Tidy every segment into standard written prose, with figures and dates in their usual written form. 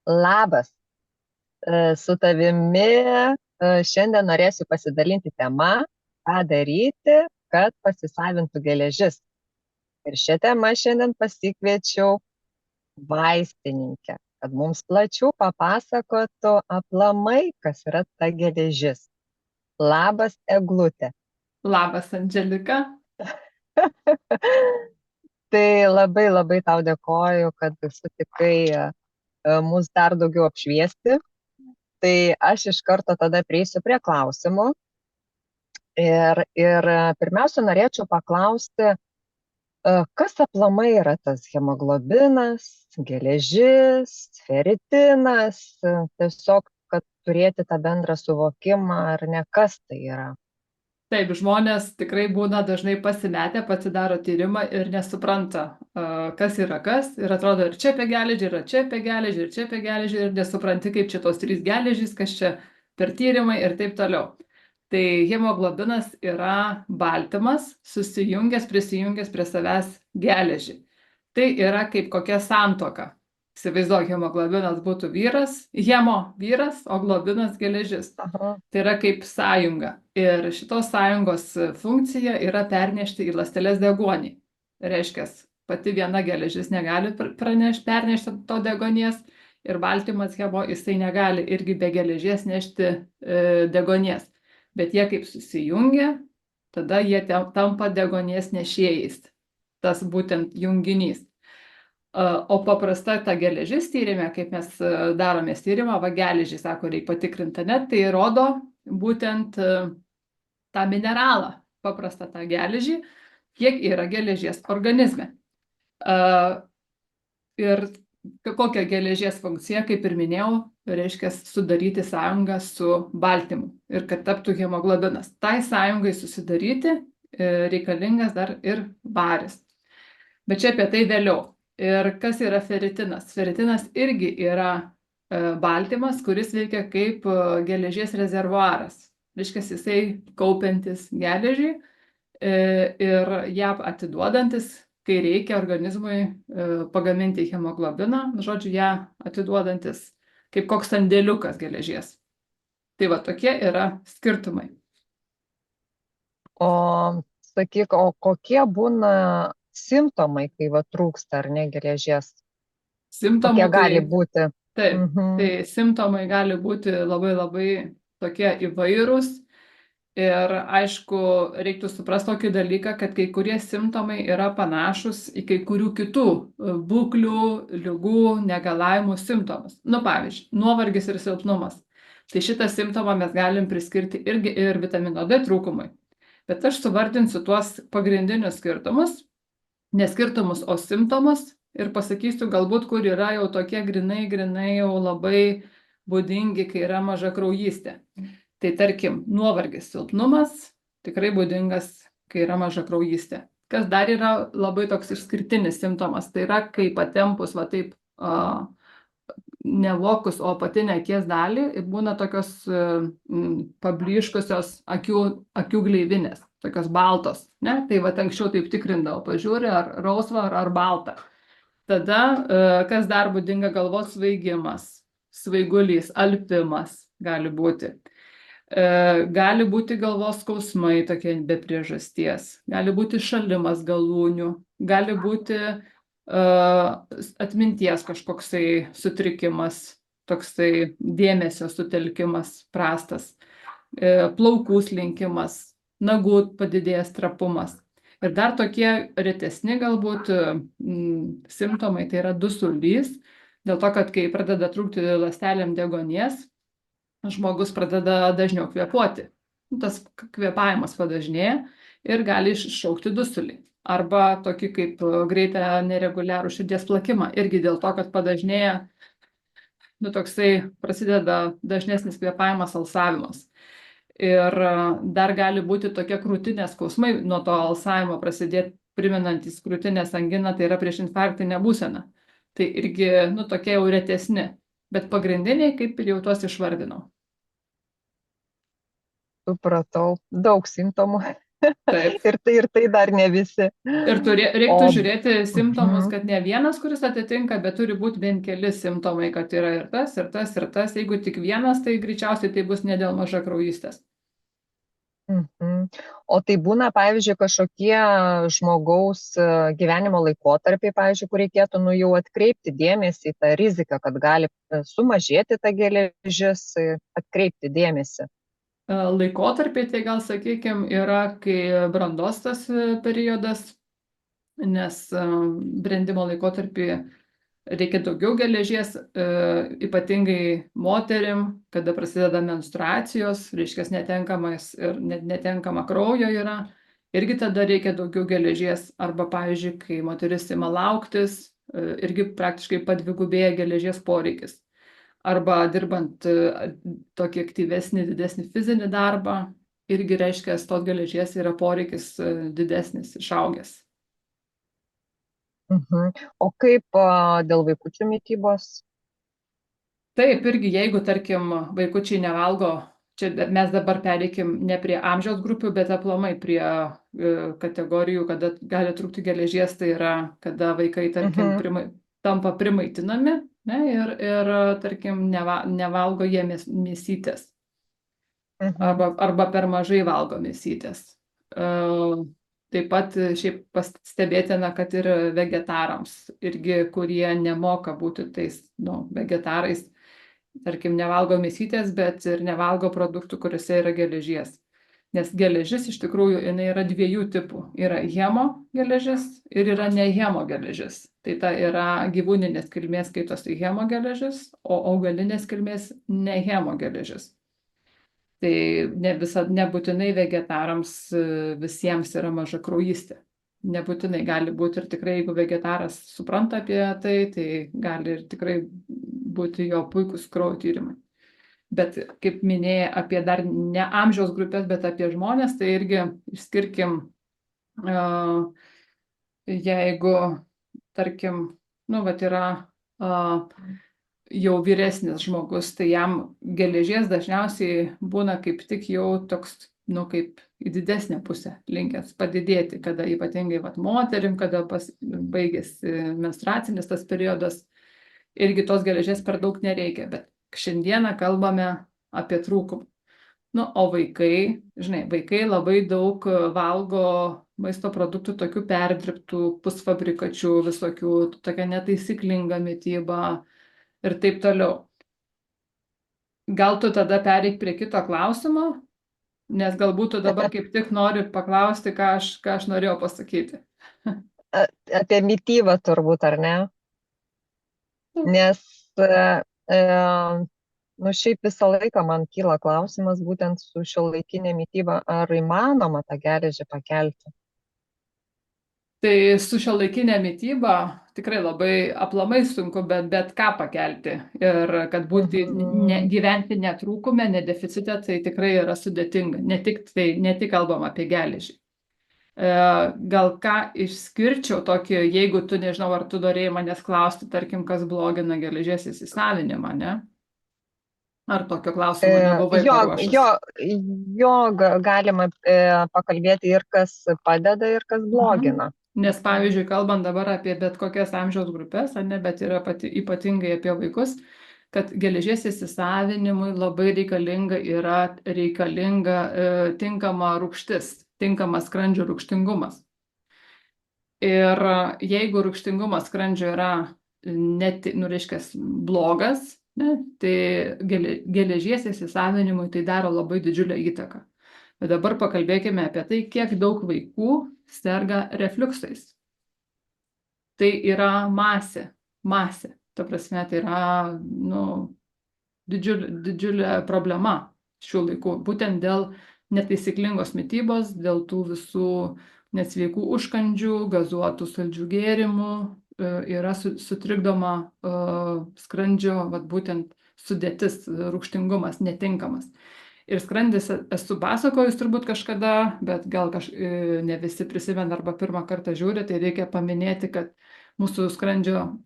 Labas, su tavimi šiandien norėsiu pasidalinti tema, ką daryti, kad pasisavintų geležis. Ir šią temą šiandien pasikviečiau vaistininkę, kad mums plačiau papasakotų aplamai, kas yra ta geležis. Labas, Eglutė. Labas, Andželika. Tai labai labai tau dėkoju, kad sutikai mus dar daugiau apšviesti. Tai aš iš karto tada prieisiu prie klausimų. Ir pirmiausia, norėčiau paklausti, kas aplamai yra tas hemoglobinas, geležis, feritinas, tiesiog, kad turėti tą bendrą suvokimą, ar ne, kas tai yra. Taip, žmonės tikrai būna dažnai pasimetę, pasidaro tyrimą ir nesupranta, kas yra kas. Ir atrodo, ir čia apie geležį, ir čia apie geležį, ir čia apie geležį, ir nesupranti, kaip čia tos trys geležys, kas čia per tyrimai ir taip toliau. Tai hemoglobinas yra baltymas, prisijungęs prie savęs geležį. Tai yra kaip kokia santuoka. Įsivaizduok, hemoglobinas būtų vyras, vyras, o globinas geležis. Aha. Tai yra kaip sąjunga. Ir šitos sąjungos funkcija yra pernešti į ląsteles deguonį. Reiškia, pati viena geležis negali pernešti to deguonies ir baltymas hemo, jisai negali irgi be geležies nešti deguonies. Bet jie kaip susijungia, tada jie tampa deguonies nešėjais. Tas būtent junginys. O paprasta ta geležis tyrime, kaip mes daromės tyrimą, va geležį, sako, reikia patikrinti, net tai rodo būtent tą mineralą, paprastą tą geležį, kiek yra geležies organizme. Ir kokia geležies funkcija, kaip ir minėjau, reiškia sudaryti sąjungą su baltymu ir kad taptų hemoglobinas. Tai sąjungai susidaryti reikalingas dar ir varis. Bet čia apie tai vėliau. Ir kas yra feritinas? Feritinas irgi yra baltymas, kuris veikia kaip geležies rezervuaras. Reiškia, jisai kaupiantis geležį ir ją atiduodantis, kai reikia organizmui pagaminti hemoglobiną, žodžiu, ją atiduodantis kaip koks sandėliukas geležies. Tai va, tokie yra skirtumai. O sakyk, o kokie būna simptomai, kai va trūksta ar ne geležies? Simptomų Kokie gali būti? Taip, Mhm. tai simptomai gali būti labai labai tokie įvairūs. Ir aišku, reiktų suprasti tokį dalyką, kad kai kurie simptomai yra panašus į kai kurių kitų būklių, ligų, negalavimų simptomus. Nu, pavyzdžiui, nuovargis ir silpnumas. Tai šitą simptomą mes galim priskirti irgi ir vitamino D trūkumui. Bet aš suvardinsiu tuos pagrindinius skirtumus, ne skirtumus, o simptomus ir pasakysiu galbūt, kur yra jau tokie grinai jau labai būdingi, kai yra maža kraujystė. Tai tarkim, nuovargis, silpnumas tikrai būdingas, kai yra maža kraujystė. Kas dar yra labai toks išskirtinis simptomas, tai yra, kai patempus va taip ne vokus, o apatinę akies dalį, būna tokios pablyškusios akių gleivinės, tokios baltos. Ne? Tai va anksčiau taip tikrindavo, pažiūri, ar rausva, ar balta. Tada, kas dar būdinga, galvos svaigimas, svaigulys, alpimas gali būti. Gali būti galvos skausmai tokie be priežasties, gali būti šalimas galūnių, gali būti atminties kažkoksai sutrikimas, toksai dėmesio sutelkimas prastas, plaukų slinkimas, nagų padidėjęs trapumas. Ir dar tokie retesni galbūt simptomai, tai yra dusulys, dėl to, kad kai pradeda trūkti ląstelėm deguonies, žmogus pradeda dažniau kvėpuoti. Tas kvėpavimas padažnėja ir gali iššaukti dusulį. Arba tokį kaip greitą nereguliarų širdies plakimą. Irgi dėl to, kad padažnėja, toksai prasideda dažnesnis kvėpavimas, alsavimas. Ir dar gali būti tokie krūtinės skausmai nuo to alsavimo prasidėti, primenantis krūtinės anginą, tai yra priešinfarktinė būsena. Tai irgi, tokie jau retesni. Bet pagrindiniai, kaip ir jau tuos išvardinau. Supratau, daug simptomų. Taip. Ir tai dar ne visi. Ir reiktų O žiūrėti simptomus, mhm, kad ne vienas, kuris atitinka, bet turi būti bent keli simptomai, kad yra ir tas, ir tas, ir tas. Jeigu tik vienas, tai greičiausiai tai bus ne dėl mažakraujystės. mhm. O tai būna, pavyzdžiui, kažkokie žmogaus gyvenimo laikotarpiai, pavyzdžiui, kur reikėtų jau atkreipti dėmesį į tą riziką, kad gali sumažėti ta geležis, atkreipti dėmesį. Laikotarpiai, tai gal sakykime, yra, kai brandos tas periodas, nes brendimo laikotarpį reikia daugiau geležies, ypatingai moterim, kada prasideda menstruacijos, reiškia netenkama kraujo yra, irgi tada reikia daugiau geležies, arba pavyzdžiui, kai moteris ima lauktis, irgi praktiškai padvigubėja geležies poreikis. Arba dirbant tokį aktyvesnį, didesnį fizinį darbą, irgi reiškia, tos geležies yra poreikis didesnis, išaugęs. Mhm. O kaip dėl vaikučių mitybos? Taip, irgi jeigu, tarkim, vaikučiai nevalgo, čia mes dabar pereikim ne prie amžiaus grupių, bet aplamai prie kategorijų, kada gali trūkti geležies, tai yra, kada vaikai, tarkim, Mhm, tampa primaitinami, ne, ir tarkim, nevalgo jie mėsytės mhm, arba per mažai valgo mėsytės. Taip pat šiaip pastebėtina, kad ir vegetarams, irgi kurie nemoka būti tais vegetarais, tarkim, nevalgo mėsytės, bet ir nevalgo produktų, kuriuose yra geležies. Nes geležis iš tikrųjų jinai yra dviejų tipų. Yra hemo geležis ir yra nehemo geležis. Tai ta yra gyvūninės kilmės skaitosi hemo geležis, o augalinės kilmės nehemo geležis. Tai nebūtinai vegetarams visiems yra mažakraujystė. Nebūtinai gali būti ir tikrai, jeigu vegetaras supranta apie tai, tai gali ir tikrai būti jo puikūs kraujo tyrimai. Bet kaip minėjai apie dar ne amžiaus grupės, bet apie žmonės, tai irgi išskirkim, jeigu, tarkim, vat yra jau vyresnis žmogus, tai jam geležies dažniausiai būna kaip tik jau toks, kaip į didesnę pusę linkęs padidėti, kada ypatingai moterim, kada baigėsi menstruacinis tas periodas, irgi tos geležies per daug nereikia, bet šiandieną kalbame apie trūkumą. O vaikai, žinai, vaikai labai daug valgo maisto produktų tokių perdirbtų, pusfabrikačių, visokių, tokia netaisyklinga mityba ir taip toliau. Gal tu tada pereik prie kito klausimo, nes galbūt tu dabar kaip tik nori paklausti, ką aš norėjau pasakyti. Apie mitybą turbūt, ar ne? Nes šiaip visą laiką man kyla klausimas būtent su šiuolaikinė mityba, ar įmanoma tą geležį pakelti. Tai su šiuolaikinė mityba tikrai labai aplamai sunku, bet ką pakelti. Ir kad būti, gyventi netrūkume, nedeficite, tai tikrai yra sudėtinga. Ne tik kalbam apie geležį. Gal ką išskirčiau tokį, jeigu tu, nežinau, ar tu norėjai manęs klausti, tarkim, kas blogina geležies įsisavinimą, ne? Ar tokio klausimo nebuvai paruošęs? Jo galima pakalbėti ir kas padeda, ir kas blogina. Nes, pavyzdžiui, kalbant dabar apie bet kokias amžiaus grupės, bet yra ypatingai apie vaikus, kad geležies įsisavinimui labai reikalinga tinkama rūgštis, tinkamas skrandžio rūgštingumas. Ir jeigu rūgštingumas skrandžio yra reiškia blogas, tai geležies įsisavinimui tai daro labai didžiulę įtaką. Bet dabar pakalbėkime apie tai, kiek daug vaikų serga refliuksais. Tai yra masė. Ta prasme, tai yra didžiulė problema šių laikų. Būtent dėl netaisyklingos mitybos, dėl tų visų nesveikų užkandžių, gazuotų saldžių gėrimų, yra sutrikdoma skrandžio, būtent sudėtis, rūgštingumas netinkamas. Ir skrandis, esu pasakojus turbūt kažkada, bet gal ne visi prisimena arba pirmą kartą žiūri, tai reikia paminėti, kad mūsų skrandžio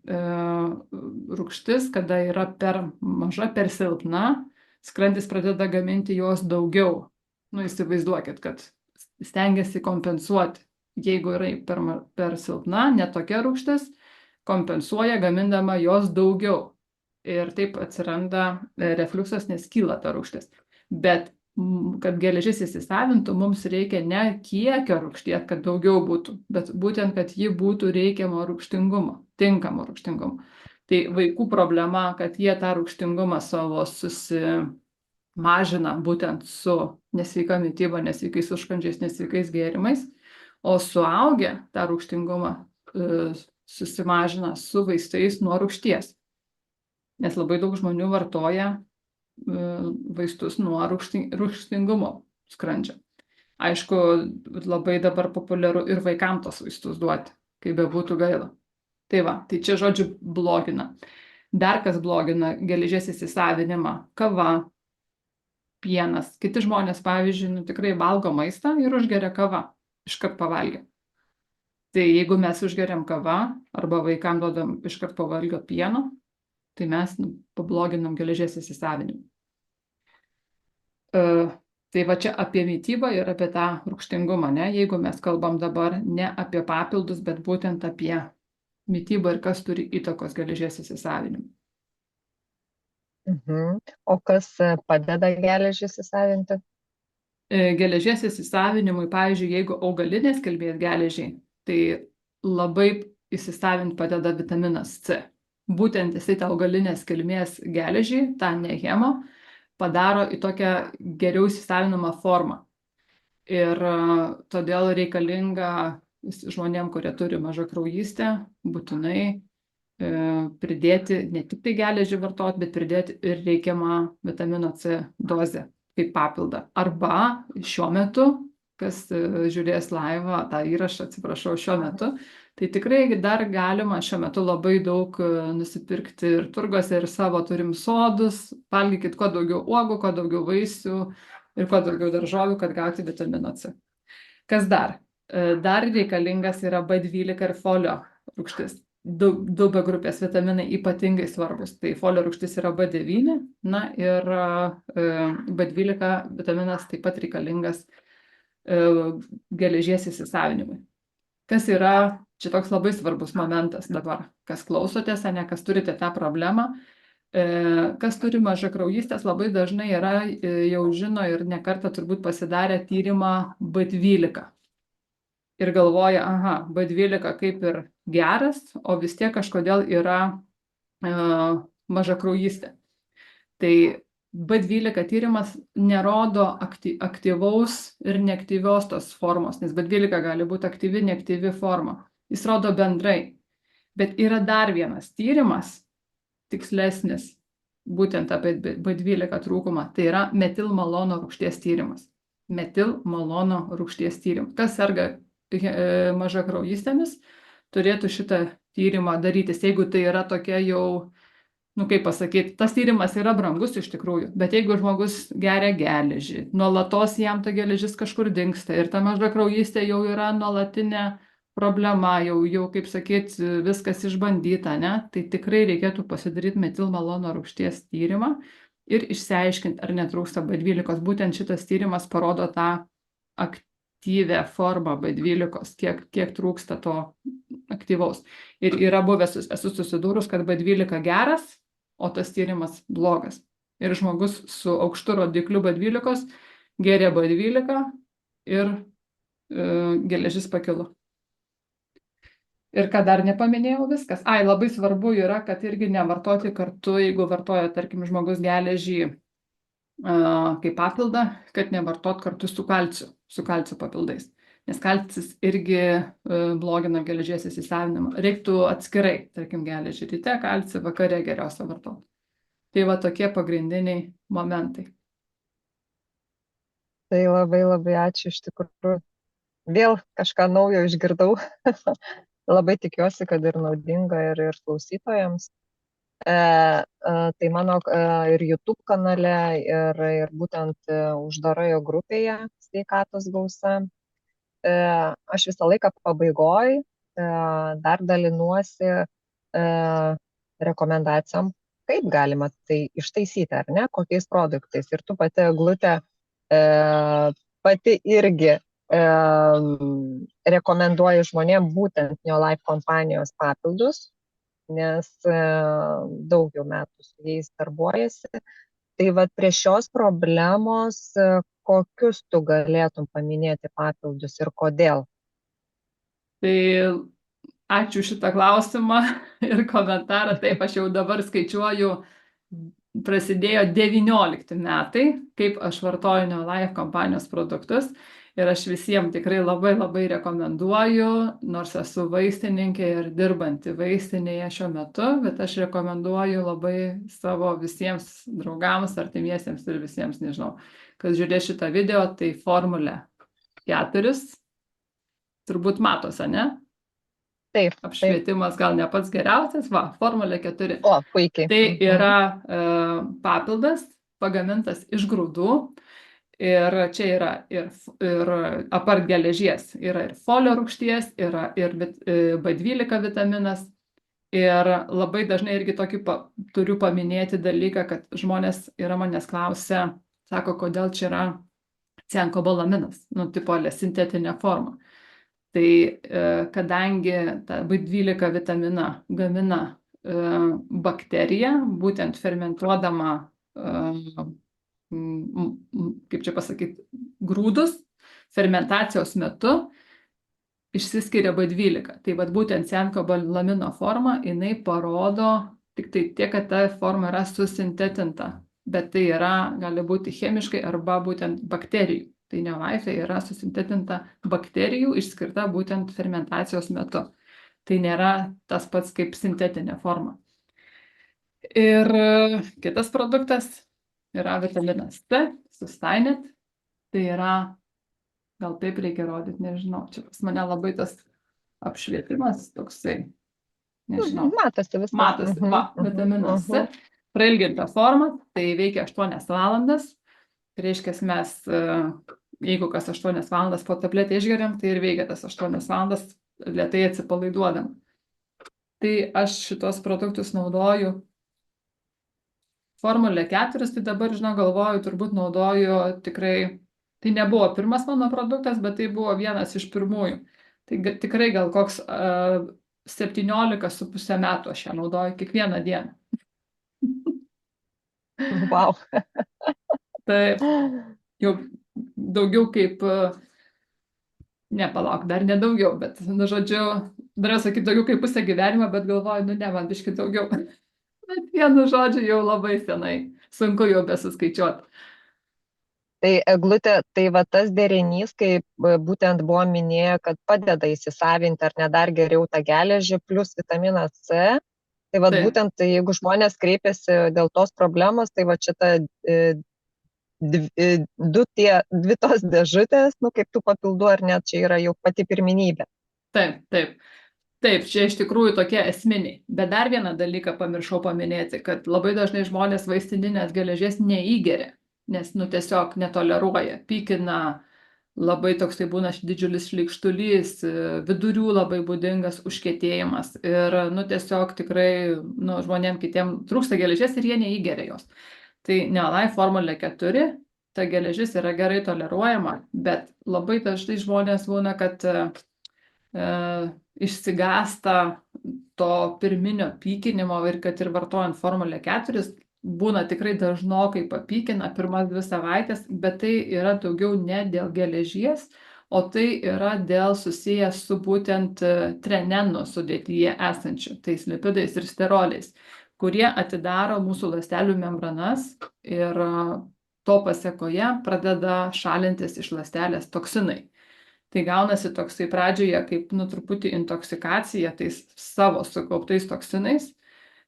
rūgštis, kada yra per maža, per silpna, skrandis pradeda gaminti jos daugiau. Įsivaizduokit, kad stengiasi kompensuoti. Jeigu yra per silpna, netokia rūgštis, kompensuoja gamindama jos daugiau. Ir taip atsiranda refliuksas, nes kyla ta rūgštis. Bet kad geležis įsisavintų, mums reikia ne kiekio rūgšties, kad daugiau būtų, bet būtent, kad ji būtų reikiamo rūgštingumo, tinkamo rūgštingumo. Tai vaikų problema, kad jie tą rūgštingumą savo mažina būtent su nesveika mityba, nesveikais užkandžiais, nesveikais gėrimais, o suaugę tą rūgštingumą susimažina su vaistais nuo rūgšties. Nes labai daug žmonių vartoja vaistus nuo rūgštingumo skrandžio. Aišku, labai dabar populiaru ir vaikams tos vaistus duoti, kaip bebūtų gaila. Tai va, tai čia žodžiu blogina. Dar kas blogina geležies įsisavinimą - kava, pienas. Kiti žmonės, pavyzdžiui, tikrai valgo maistą ir užgeria kavą, iškart pavalgę. Tai jeigu mes užgeriam kavą arba vaikams duodam iškart po valgio pieno, tai mes pabloginam geležies įsisavinimą. Tai va čia apie mitybą ir apie tą rūgštingumą, ne? Jeigu mes kalbam dabar ne apie papildus, bet būtent apie mitybą ir kas turi įtakos geležies įsisavinimui. O kas padeda geležį įsisavinti? Geležies įsisavinimui, pavyzdžiui, jeigu augalinės kilmės geležiai, tai labai įsisavinti padeda vitaminas C. Būtent jisai tą augalinės kilmės geležį, tą nehemo, padaro į tokią geriau įsisavinamą formą. Ir todėl reikalinga žmonėm, kurie turi mažakraujystę, būtinai pridėti ne tik tai geležį vartoti, bet pridėti ir reikiamą vitamino C dozę kaip papildą. Arba šiuo metu, kas žiūrės laivą, tą įrašą, atsiprašau, šiuo metu, tai tikrai dar galima šiuo metu labai daug nusipirkti ir turguose, ir savo turim sodus, valgykit kuo daugiau uogų, kuo daugiau vaisių ir kuo daugiau daržovių, kad gauti vitamino C. Kas dar? Dar reikalingas yra B12 ir folio rūgštis. Du B grupės vitaminai ypatingai svarbus. Tai folio rūgštis yra B9, na ir B12 vitaminas taip pat reikalingas geležies įsisavinimui. Kas yra, čia toks labai svarbus momentas dabar, kas klausotės, ne kas turite tą problemą, kas turi mažakraujystės, labai dažnai yra, jau žino ir nekartą turbūt pasidarę tyrimą B12. Ir galvoja, aha, B12 kaip ir geras, o vis tiek kažkodėl yra mažakraujystė. Tai B12 tyrimas nerodo aktyvaus ir neaktyvios tos formos, nes B12 gali būti aktyvi, neaktyvi forma. Jis rodo bendrai. Bet yra dar vienas tyrimas, tikslesnis, būtent apie B12 trūkumą, tai yra metilmalono rūgšties tyrimas. Metilmalono rūgšties tyrimas. Kas serga mažakraujystėmis, turėtų šitą tyrimą darytis, jeigu tai yra tokia jau, kaip pasakyti, tas tyrimas yra brangus iš tikrųjų, bet jeigu žmogus geria geležį, nuolatos jam ta geležis kažkur dingsta ir ta mažakraujystė jau yra nuolatinė problema, jau kaip sakyti, viskas išbandyta, ne? Tai tikrai reikėtų pasidaryti metilmalono rūgšties tyrimą ir išsiaiškinti, ar netrūksta B12. Būtent šitas tyrimas parodo tą aktyvę formą B12, kiek trūksta to aktyvaus. Ir yra buvęs, esu susidūrus, kad B12 geras, o tas tyrimas blogas. Ir žmogus su aukštu rodikliu B12 geria B12 ir geležis pakilo. Ir ką dar nepaminėjau viskas. Labai svarbu yra, kad irgi nevartoti kartu, jeigu vartoja, tarkim, žmogus geležį kaip papildą, kad nevartot kartu su kalcio papildais. Nes kalcis irgi blogina geležies įsisavinimą. Reiktų atskirai, tarkim, geležį ryte, kalcį vakare geriausia vartoti. Tai va tokie pagrindiniai momentai. Tai labai labai ačiū, iš tikrųjų. Vėl kažką naujo išgirdau. Labai tikiuosi, kad ir naudinga ir klausytojams. Tai mano ir YouTube kanale, ir būtent uždarojo grupėje Sveikatos gausa. Aš visą laiką pabaigoj dar dalinuosi rekomendacijom, kaip galima tai ištaisyti, ar ne, kokiais produktais. Ir tu pati, Eglute, pati irgi rekomenduoju žmonėm būtent Neolife kompanijos papildus, nes daug jau metų su jais darbuojasi. Tai vat prie šios problemos, kokius tu galėtum paminėti papildus ir kodėl? Tai ačiū šitą klausimą ir komentarą. Taip, aš jau dabar skaičiuoju, prasidėjo 19 metai, kaip aš vartoju Neolife kompanijos produktus. Ir aš visiems tikrai labai labai rekomenduoju, nors esu vaistininkė ir dirbanti vaistinėje šiuo metu, bet aš rekomenduoju labai savo visiems draugams, artimiesiems ir visiems, nežinau, kas žiūrės šitą video, tai Formulė 4. Turbūt matosi, ne? Taip. Apšvietimas gal ne pats geriausias, Formulė 4. O, puikiai. Tai yra papildas pagamintas iš grūdų. Ir čia yra ir apart geležies, yra ir folio rūgšties, yra ir B12 vitaminas. Ir labai dažnai irgi tokį turiu paminėti dalyką, kad žmonės yra manęs klausia, sako, kodėl čia yra ciankobelaminas, tipo sintetinė forma. Tai kadangi tą B12 vitaminą gamina bakterija, būtent fermentuodama kaip čia pasakyti, grūdus, fermentacijos metu išsiskiria B12. Tai vat būtent ciankobalamino forma, jinai parodo tik tai tiek, kad ta forma yra susintetinta, bet tai yra, gali būti chemiškai arba būtent bakterijų. Tai Neolife yra susintetinta bakterijų išskirta būtent fermentacijos metu. Tai nėra tas pats kaip sintetinė forma. Ir kitas produktas yra vitaminas C, Sustained. Tai yra, gal taip reikia rodyti, nežinau, čia pas mane labai tas apšvietimas toksai, nežinau. Matosi viskas. Matosi, vitaminas C, prailginta forma, tai veikia 8 valandas. Tai reiškia, mes, jeigu kas 8 valandas po tabletę išgeriam, tai ir veikia tas 8 valandas, lėtai atsipalaiduodam. Tai aš šitos produktus naudoju. Formulė 4, tai dabar, žinau, galvoju, turbūt naudoju tikrai, tai nebuvo pirmas mano produktas, bet tai buvo vienas iš pirmųjų. Tai tikrai gal koks 17,5 metų aš ją naudoju kiekvieną dieną. Wow. Taip, jau daugiau kaip, nepalauk, dar nedaugiau, bet, žodžiu, dar sakyti daugiau kaip pusę gyvenimą, bet galvoju, ne, man biškį daugiau. Bet vienu žodžiu jau labai senai, sunku jau besuskaičiuoti. Tai Eglutė, tai va tas derinys, kaip būtent buvo minėję, kad padeda įsisavinti ar ne dar geriau tą geležį plus vitaminas C. Tai va būtent, jeigu žmonės kreipiasi dėl tos problemos, tai va čia ta dvi tos dėžutės, kaip tų papildų ar net čia yra jau pati pirmenybė. Taip, čia iš tikrųjų tokie esminiai. Bet dar vieną dalyką pamiršau paminėti, kad labai dažnai žmonės vaistininės geležies neįgeria, nes tiesiog netoleruoja, pykina, labai toksai būna didžiulis šleikštulys, vidurių labai būdingas užkietėjimas ir tiesiog tikrai žmonėm kitiem trūksta geležies ir jie neįgeria jos. Tai Neolife Formulė 4, ta geležis yra gerai toleruojama, bet labai dažnai žmonės būna, kad išsigąsta to pirminio pykinimo ir kad ir vartojant Formulę 4 būna tikrai dažnokai papykina pirmas 2 savaitės, bet tai yra daugiau ne dėl geležies, o tai yra dėl susijęs su būtent trenenu sudėtyje esančiu, tais lipidais ir steroliais, kurie atidaro mūsų ląstelių membranas ir to pasekoje pradeda šalintis iš ląstelės toksinai. Tai gaunasi toksai pradžioje kaip truputį intoksikacija tais savo sukauptais toksinais.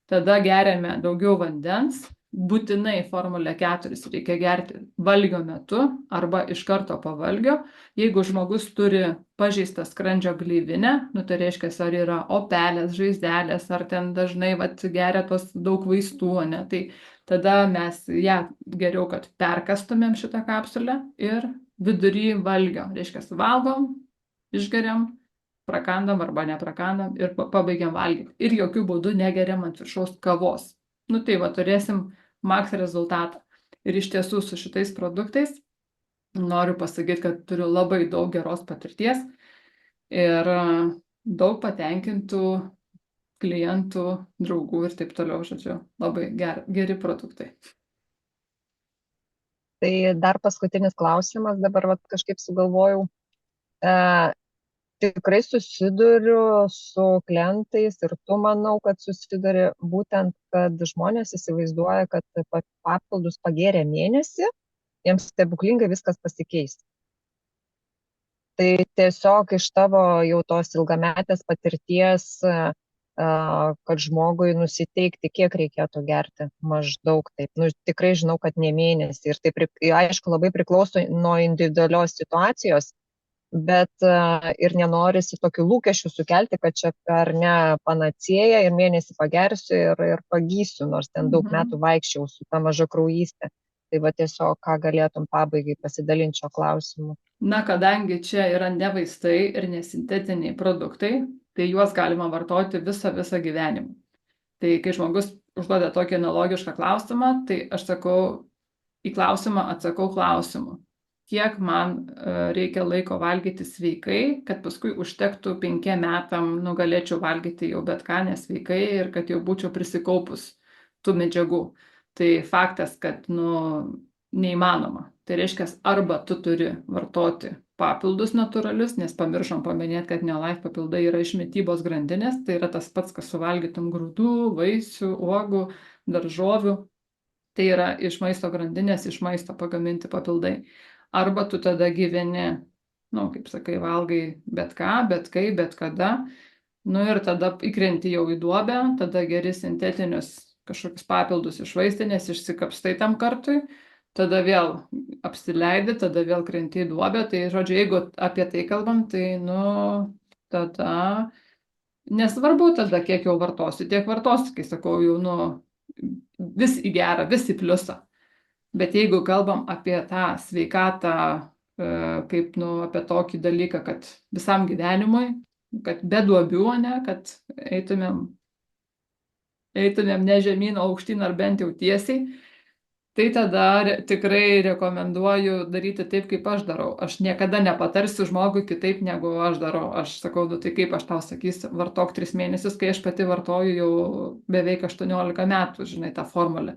Tada geriame daugiau vandens. Būtinai Formulę 4 reikia gerti valgio metu arba iš karto po valgio. Jeigu žmogus turi pažeistą skrandžio gleivinę, tai reiškia, ar yra opelės, žaizdelės, ar ten dažnai geria tos daug vaistų, tai tada mes ją geriau, kad perkastumėm šitą kapsulę ir vidury valgio, reiškia, valgom, išgeriam, prakandam arba neprakandam ir pabaigiam valgyti. Ir jokių būdų negeriam ant viršaus kavos. Tai turėsim maks rezultatą. Ir iš tiesų su šitais produktais noriu pasakyti, kad turiu labai daug geros patirties ir daug patenkintų klientų, draugų ir taip toliau, žodžiu, labai geri produktai. Tai dar paskutinis klausimas, dabar vat, kažkaip sugalvojau. Tikrai susiduriu su klientais ir tu manau, kad susiduri būtent, kad žmonės įsivaizduoja, kad papildus pagėrę mėnesį, jiems stebuklingai viskas pasikeis. Tai tiesiog iš tavo jau tos ilgametės patirties, kad žmogui nusiteikti, kiek reikėtų gerti, maždaug taip. Nu, tikrai žinau, kad ne mėnesį. Ir tai, aišku, labai priklauso nuo individualios situacijos, bet ir nenorisi tokių lūkesčių sukelti, kad čia per ne panacėją ir mėnesį pagersiu ir pagysiu, nors ten daug metų vaikščiau su ta mažakraujystė. Tai va tiesiog, ką galėtum pabaigai pasidalinti šio klausimu. Na, kadangi čia yra ne vaistai ir nesintetiniai produktai, tai juos galima vartoti visą gyvenimą. Tai kai žmogus užduoda tokį analogišką klausimą, tai aš sakau, į klausimą atsakau klausimu. Kiek man reikia laiko valgyti sveikai, kad paskui užtektų 5 metam, galėčiau valgyti jau bet ką nesveikai ir kad jau būčiau prisikaupus tų medžiagų. Tai faktas, kad neįmanoma. Tai reiškia, arba tu turi vartoti papildus natūralius, nes pamiršom paminėti, kad Neolife papildai yra iš mitybos grandinės, tai yra tas pats, kas suvalgytum grūdų, vaisių, uogų, daržovių. Tai yra iš maisto grandinės, iš maisto pagaminti papildai. Arba tu tada gyveni, kaip sakai, valgai bet ką, bet kai, bet kada, ir tada įkrenti jau į duobę, tada geri sintetinius kažkokius papildus iš vaistinės, išsikapstai tam kartui, tada vėl apsileidi, tada vėl krenti į duobę. Tai, žodžiu, jeigu apie tai kalbam, tai, tada nesvarbu tada, kiek jau vartosiu, tiek vartosiu, kai sakau, jau, vis į gerą, vis į pliusą. Bet jeigu kalbam apie tą sveikatą, kaip, apie tokį dalyką, kad visam gyvenimui, kad be duobių, kad eitumėm ne žemyn, o aukštyn ar bent jau tiesiai, tai tada tikrai rekomenduoju daryti taip, kaip aš darau. Aš niekada nepatarsiu žmogui kitaip, negu aš darau. Aš sakau, tai kaip aš tau sakysiu, vartok 3 mėnesius, kai aš pati vartoju jau beveik 18 metų, žinai, tą formulę.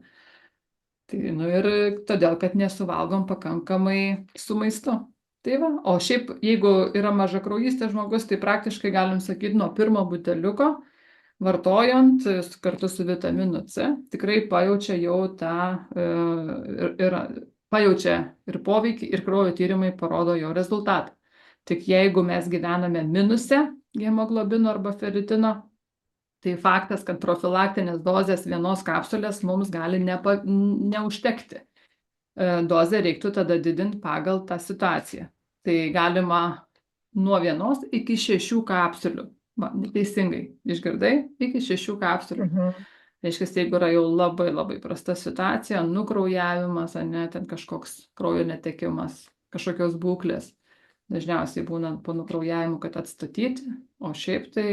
Tai, ir todėl, kad nesuvalgom pakankamai su maistu. Tai va, o šiaip, jeigu yra mažakraujystės žmogus, tai praktiškai galim sakyti, nuo pirmo buteliuko, vartojant kartu su vitaminu C, tikrai pajaučia jau pajaučia ir poveikį, ir kraujo tyrimai parodo jo rezultatą. Tik jeigu mes gyvename minuse hemoglobino arba feritino, tai faktas, kad profilaktinės dozės vienos kapsulės mums gali neužtekti. Dozę reiktų tada didinti pagal tą situaciją. Tai galima nuo 1 iki 6 kapsulių. Neteisingai išgirdai, iki 6 kapsulių. Reiškia, jeigu yra jau labai labai prasta situacija, nukraujavimas, ten kažkoks kraujo netekimas, kažkokios būklės, dažniausiai būnant po nukraujavimų, kad atstatyti, o šiaip tai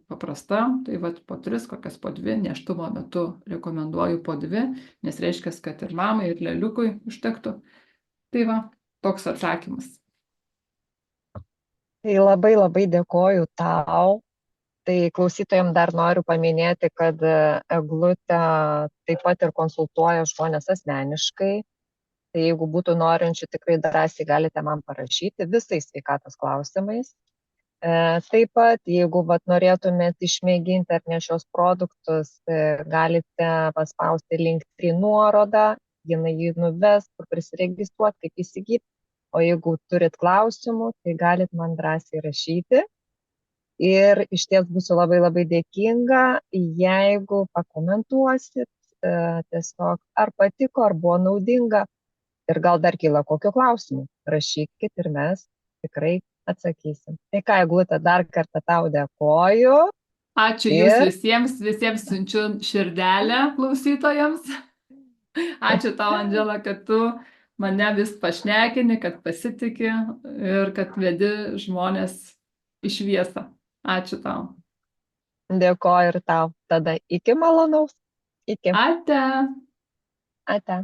paprasta, tai po 3, kokias po 2, nėštumo metu rekomenduoju po 2, nes reiškia, kad ir mamai, ir leliukui užtektų. Tai va, toks atsakymas. Tai labai labai dėkoju tau. Tai klausytojams dar noriu paminėti, kad Eglutė taip pat ir konsultuoja žmonės asmeniškai. Tai jeigu būtų norinčių, tikrai drąsiai galite man parašyti visais sveikatos klausimais. Taip pat, jeigu norėtumėt išmėginti ar ne šios produktus, galite paspausti Linktree nuorodą, jinai jį nuves, kur prisiregistruoti, kaip įsigyti. O jeigu turit klausimų, tai galit man drąsiai rašyti. Ir iš ties būsiu labai labai dėkinga, jeigu pakomentuosit tiesiog, ar patiko, ar buvo naudinga. Ir gal dar kyla kokių klausimų, rašykit ir mes tikrai atsakysim. Tai ką, Eglute, dar kartą tau dėkoju. Ačiū Jūs visiems siunčiu širdelę klausytojams. Ačiū tau, Andžela, kad tu mane vis pašnekini, kad pasitiki ir kad vedi žmonės į šviesą. Ačiū tau. Dėkoju ir tau. Tada iki malonaus. Iki. Ate. Ate.